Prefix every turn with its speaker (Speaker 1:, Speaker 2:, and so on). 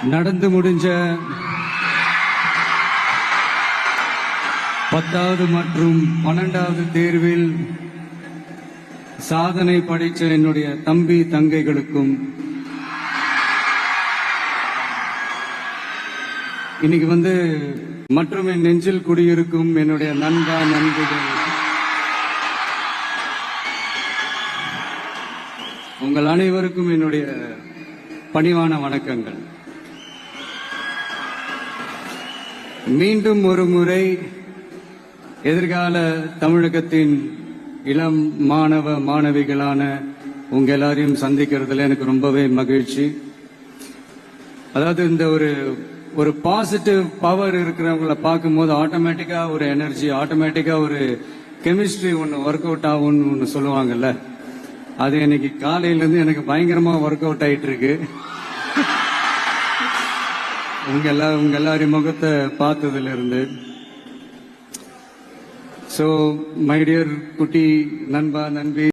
Speaker 1: நடந்து முடிஞ்ச 10வது மற்றும் 12வது தேர்வில் சாதனை படைத்த என்னுடைய தம்பி தங்கைகளுக்கும் இன்னைக்கு மற்றும் என் நெஞ்சில் குடியிருக்கும் என்னுடைய நண்பா நண்பர்கள் உங்கள் அனைவருக்கும் என்னுடைய பணிவான வணக்கங்கள். மீண்டும் ஒரு முறை எதிர்கால தமிழகத்தின் இளம் மாணவ மாணவிகளான உங்க எல்லாரையும் சந்திக்கிறதுல எனக்கு ரொம்பவே மகிழ்ச்சி. அதாவது இந்த ஒரு பாசிட்டிவ் பவர் இருக்கிறவங்களை பார்க்கும்போது ஆட்டோமேட்டிக்கா ஒரு எனர்ஜி, ஆட்டோமேட்டிக்கா ஒரு கெமிஸ்ட்ரி ஒன்று ஒர்க் அவுட் ஆகும்னு ஒன்று சொல்லுவாங்கல்ல, அது இன்னைக்கு காலையிலேருந்து எனக்கு பயங்கரமா ஒர்க் அவுட் ஆயிட்டு இருக்கு. உங்க எல்லாரையும் முகத்தை பார்த்ததுல இருந்து. ஸோ மை டியர் குட்டி நண்பா நண்பி,